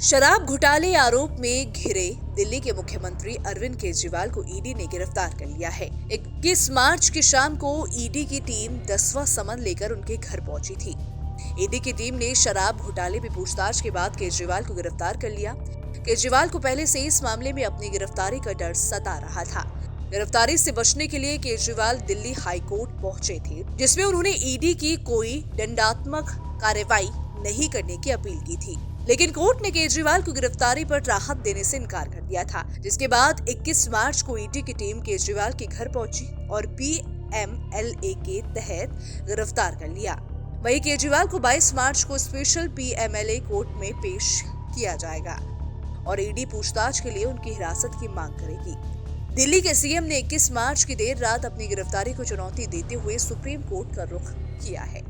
शराब घोटाले आरोप में घिरे दिल्ली के मुख्यमंत्री अरविंद केजरीवाल को ईडी ने गिरफ्तार कर लिया है। 21 मार्च की शाम को ईडी की टीम 10वां समन लेकर उनके घर पहुंची थी। ईडी की टीम ने शराब घोटाले में पूछताछ के बाद केजरीवाल को गिरफ्तार कर लिया। केजरीवाल को पहले से इस मामले में अपनी गिरफ्तारी का डर सता रहा था। गिरफ्तारी से बचने के लिए केजरीवाल दिल्ली हाई कोर्ट पहुंचे थे, जिसमें उन्होंने ईडी की कोई दंडात्मक कार्रवाई नहीं करने की अपील की थी। लेकिन कोर्ट ने केजरीवाल को गिरफ्तारी पर राहत देने से इनकार कर दिया था, जिसके बाद 21 मार्च को ईडी की टीम केजरीवाल के घर पहुंची और पीएमएलए के तहत गिरफ्तार कर लिया। वहीं केजरीवाल को 22 मार्च को स्पेशल पीएमएलए कोर्ट में पेश किया जाएगा और ईडी पूछताछ के लिए उनकी हिरासत की मांग करेगी। दिल्ली के सीएम ने 21 मार्च की देर रात अपनी गिरफ्तारी को चुनौती देते हुए सुप्रीम कोर्ट का रुख किया है।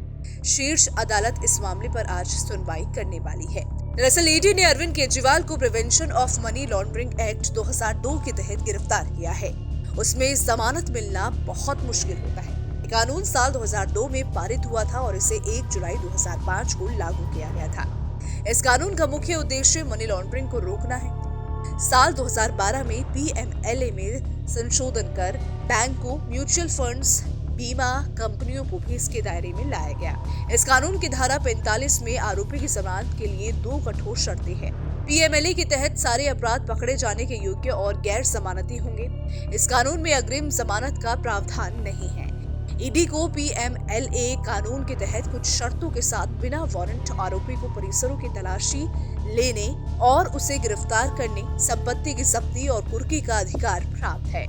शीर्ष अदालत इस मामले पर आज सुनवाई करने वाली है। दरअसल ईडी ने अरविंद केजरीवाल को prevention of money laundering act 2002 के तहत गिरफ्तार किया है। उसमें जमानत मिलना बहुत मुश्किल होता है। ये कानून साल 2002 में पारित हुआ था और इसे 1 जुलाई 2005 को लागू किया गया था। इस कानून का मुख्य उद्देश्य मनी लॉन्ड्रिंग को रोकना है। साल 2012 में पीएमएलए में संशोधन कर बैंक को, म्यूचुअल फंड्स, बीमा कंपनियों को भी इसके दायरे में लाया गया। इस कानून की धारा 45 में आरोपी की जमानत के लिए 2 कठोर शर्तें हैं। पीएमएलए के तहत सारे अपराध पकड़े जाने के योग्य और गैर जमानती होंगे। इस कानून में अग्रिम जमानत का प्रावधान नहीं है। ईडी को पीएमएलए कानून के तहत कुछ शर्तों के साथ बिना वारंट आरोपी को परिसरों की तलाशी लेने और उसे गिरफ्तार करने, संपत्ति की जब्ती और कुर्की का अधिकार प्राप्त है।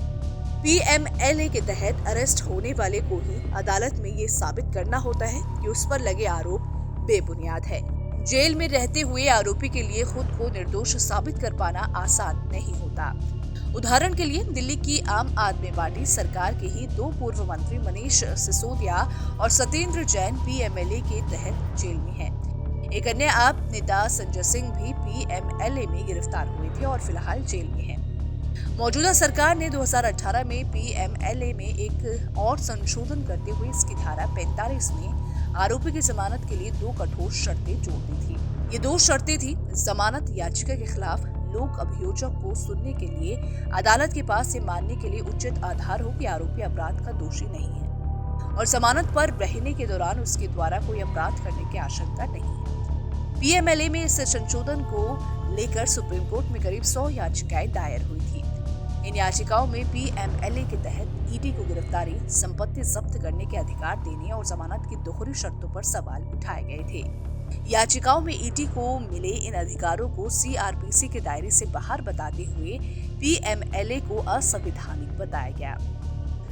पीएमएलए के तहत अरेस्ट होने वाले को ही अदालत में ये साबित करना होता है कि उस पर लगे आरोप बेबुनियाद है। जेल में रहते हुए आरोपी के लिए खुद को निर्दोष साबित कर पाना आसान नहीं होता। उदाहरण के लिए दिल्ली की आम आदमी पार्टी सरकार के ही 2 पूर्व मंत्री मनीष सिसोदिया और सत्येंद्र जैन पीएमएलए के तहत जेल में हैं। एक अन्य आप नेता संजय सिंह भी पीएमएलए में गिरफ्तार हुए थे और फिलहाल जेल में हैं। मौजूदा सरकार ने 2018 में पीएमएलए में एक और संशोधन करते हुए इसकी धारा 45 में आरोपी की जमानत के लिए 2 कठोर शर्तें जोड़ दी थी। ये 2 शर्तें थी: जमानत याचिका के खिलाफ लोक अभियोजक को सुनने के लिए अदालत के पास ये मानने के लिए उचित आधार हो कि आरोपी अपराध का दोषी नहीं है, और जमानत पर रहने के दौरान उसके द्वारा कोई अपराध करने की आशंका नहीं है। पीएमएलए में इस संशोधन को लेकर सुप्रीम कोर्ट में करीब 100 याचिकाएं दायर हुई थी। इन याचिकाओं में पीएमएलए के तहत ईडी को गिरफ्तारी, संपत्ति जब्त करने के अधिकार देने और जमानत की दोहरी शर्तों पर सवाल उठाए गए थे। याचिकाओं में ईडी को मिले इन अधिकारों को सीआरपीसी के दायरे से बाहर बताते हुए पीएमएलए को असंवैधानिक बताया गया।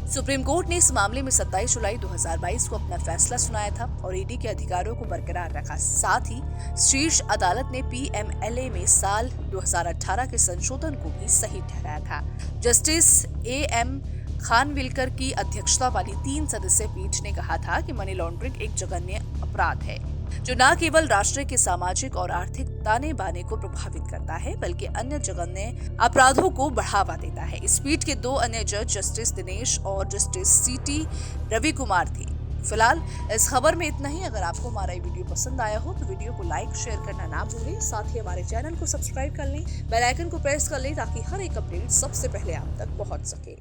सुप्रीम कोर्ट ने इस मामले में 27 जुलाई 2022 को अपना फैसला सुनाया था और ईडी के अधिकारों को बरकरार रखा। साथ ही शीर्ष अदालत ने पीएमएलए में साल 2018 के संशोधन को भी सही ठहराया था। जस्टिस एएम खानविलकर की अध्यक्षता वाली 3 सदस्यीय पीठ ने कहा था कि मनी लॉन्ड्रिंग एक जघन्य अपराध है जो न केवल राष्ट्र के सामाजिक और आर्थिक ताने बाने को प्रभावित करता है बल्कि अन्य जघन्य अपराधों को बढ़ावा देता है। इस पीठ के 2 अन्य जज जस्टिस दिनेश और जस्टिस सीटी रवि कुमार थे। फिलहाल इस खबर में इतना ही। अगर आपको हमारा ये वीडियो पसंद आया हो तो वीडियो को लाइक शेयर करना ना भूलें। साथ ही हमारे चैनल को सब्सक्राइब कर लें, बेल आइकन को प्रेस कर लें ताकि हर एक अपडेट सबसे पहले आप तक पहुंच सके।